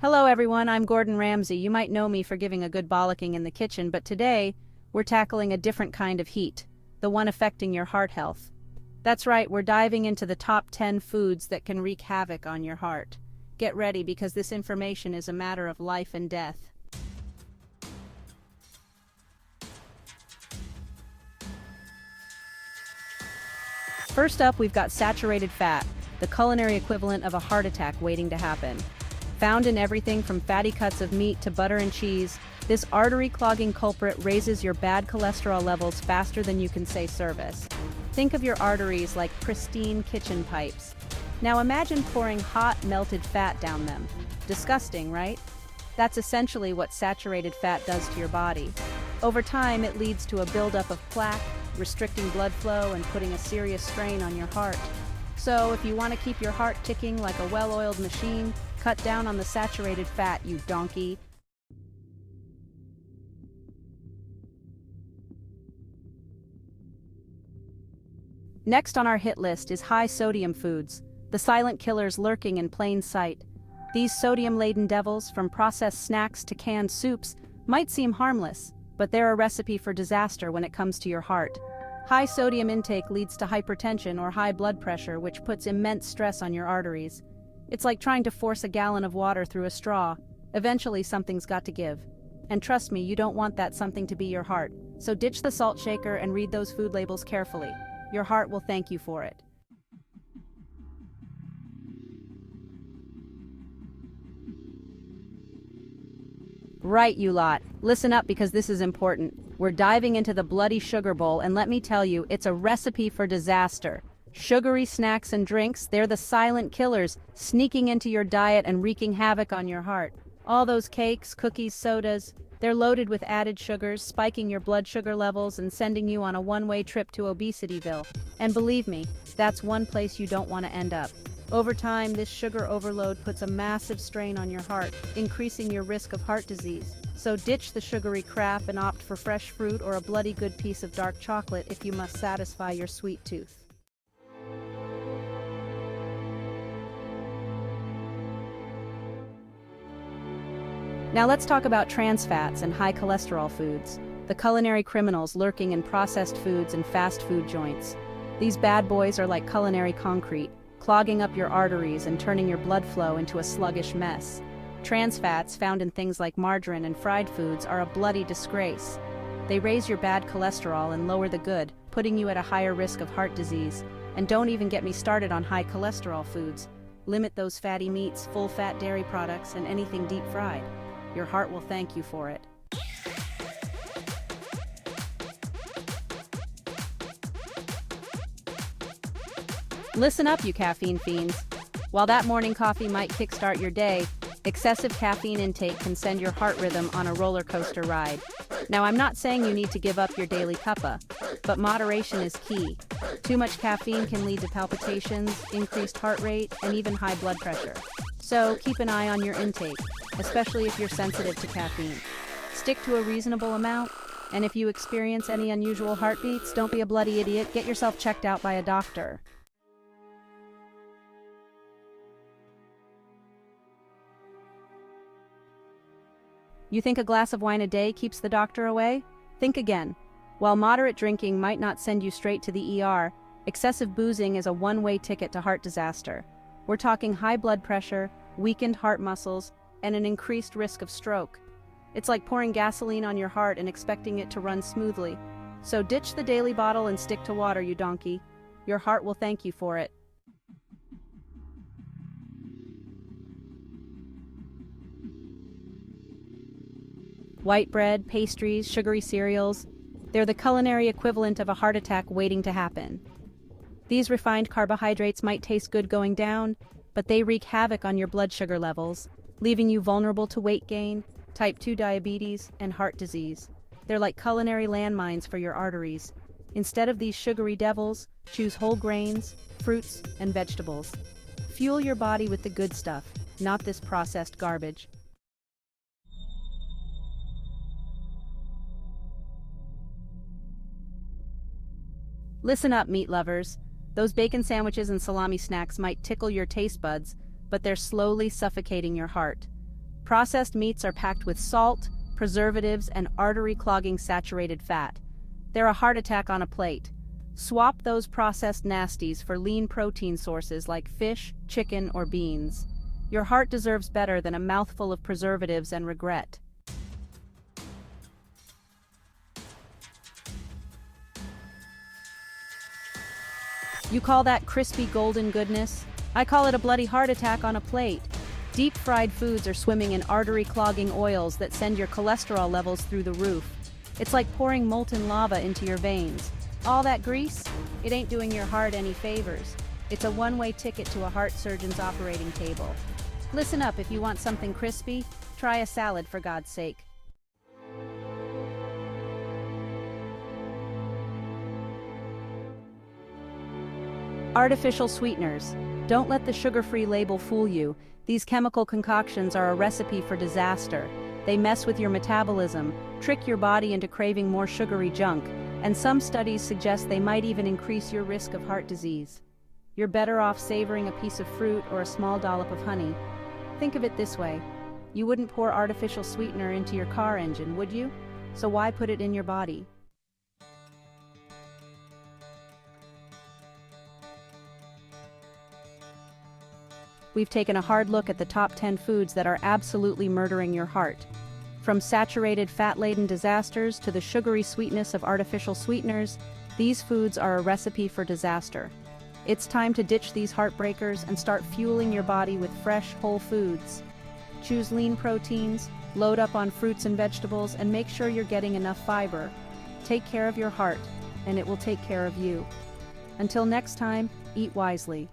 Hello everyone, I'm Gordon Ramsay. You might know me for giving a good bollocking in the kitchen, but today we're tackling a different kind of heat, the one affecting your heart health. That's right, we're diving into the top 10 foods that can wreak havoc on your heart. Get ready because this information is a matter of life and death. First up, we've got saturated fat, the culinary equivalent of a heart attack waiting to happen. Found in everything from fatty cuts of meat to butter and cheese, this artery-clogging culprit raises your bad cholesterol levels faster than you can say service. Think of your arteries like pristine kitchen pipes. Now imagine pouring hot, melted fat down them. Disgusting, right? That's essentially what saturated fat does to your body. Over time, it leads to a buildup of plaque, restricting blood flow and putting a serious strain on your heart. So if you want to keep your heart ticking like a well-oiled machine, cut down on the saturated fat, you donkey. Next on our hit list is high-sodium foods, the silent killers lurking in plain sight. These sodium-laden devils, from processed snacks to canned soups, might seem harmless, but they're a recipe for disaster when it comes to your heart. High sodium intake leads to hypertension or high blood pressure, which puts immense stress on your arteries. It's like trying to force a gallon of water through a straw. Eventually, something's got to give. And trust me, you don't want that something to be your heart. So ditch the salt shaker and read those food labels carefully. Your heart will thank you for it. Right, you lot. Listen up because this is important. We're diving into the bloody sugar bowl, and let me tell you, it's a recipe for disaster. Sugary snacks and drinks, they're the silent killers, sneaking into your diet and wreaking havoc on your heart. All those cakes, cookies, sodas, they're loaded with added sugars, spiking your blood sugar levels and sending you on a one-way trip to Obesityville. And believe me, that's one place you don't want to end up. Over time, this sugar overload puts a massive strain on your heart, increasing your risk of heart disease. So ditch the sugary crap and opt for fresh fruit or a bloody good piece of dark chocolate if you must satisfy your sweet tooth. Now let's talk about trans fats and high cholesterol foods, the culinary criminals lurking in processed foods and fast food joints. These bad boys are like culinary concrete, clogging up your arteries and turning your blood flow into a sluggish mess. Trans fats, found in things like margarine and fried foods, are a bloody disgrace. They raise your bad cholesterol and lower the good, putting you at a higher risk of heart disease. And don't even get me started on high cholesterol foods. Limit those fatty meats, full-fat dairy products, and anything deep-fried. Your heart will thank you for it. Listen up, you caffeine fiends. While that morning coffee might kickstart your day, excessive caffeine intake can send your heart rhythm on a roller coaster ride. Now, I'm not saying you need to give up your daily cuppa, but moderation is key. Too much caffeine can lead to palpitations, increased heart rate, and even high blood pressure. So keep an eye on your intake, especially if you're sensitive to caffeine. Stick to a reasonable amount, and if you experience any unusual heartbeats, don't be a bloody idiot. Get yourself checked out by a doctor. You think a glass of wine a day keeps the doctor away? Think again. While moderate drinking might not send you straight to the ER, excessive boozing is a one-way ticket to heart disaster. We're talking high blood pressure, weakened heart muscles, and an increased risk of stroke. It's like pouring gasoline on your heart and expecting it to run smoothly. So ditch the daily bottle and stick to water, you donkey. Your heart will thank you for it. White bread, pastries, sugary cereals, they're the culinary equivalent of a heart attack waiting to happen. These refined carbohydrates might taste good going down, but they wreak havoc on your blood sugar levels, leaving you vulnerable to weight gain, type 2 diabetes, and heart disease. They're like culinary landmines for your arteries. Instead of these sugary devils, choose whole grains, fruits, and vegetables. Fuel your body with the good stuff, not this processed garbage. Listen up, meat lovers. Those bacon sandwiches and salami snacks might tickle your taste buds, but they're slowly suffocating your heart. Processed meats are packed with salt, preservatives, and artery-clogging saturated fat. They're a heart attack on a plate. Swap those processed nasties for lean protein sources like fish, chicken, or beans. Your heart deserves better than a mouthful of preservatives and regret. You call that crispy golden goodness? I call it a bloody heart attack on a plate. Deep-fried foods are swimming in artery-clogging oils that send your cholesterol levels through the roof. It's like pouring molten lava into your veins. All that grease? It ain't doing your heart any favors. It's a one-way ticket to a heart surgeon's operating table. Listen up, if you want something crispy, try a salad for God's sake. Artificial sweeteners. Don't let the sugar-free label fool you. These chemical concoctions are a recipe for disaster. They mess with your metabolism, trick your body into craving more sugary junk, and some studies suggest they might even increase your risk of heart disease. You're better off savoring a piece of fruit or a small dollop of honey. Think of it this way. You wouldn't pour artificial sweetener into your car engine, would you? So why put it in your body? We've taken a hard look at the top 10 foods that are absolutely murdering your heart. From saturated fat-laden disasters to the sugary sweetness of artificial sweeteners, these foods are a recipe for disaster. It's time to ditch these heartbreakers and start fueling your body with fresh, whole foods. Choose lean proteins, load up on fruits and vegetables, and make sure you're getting enough fiber. Take care of your heart, and it will take care of you. Until next time, eat wisely.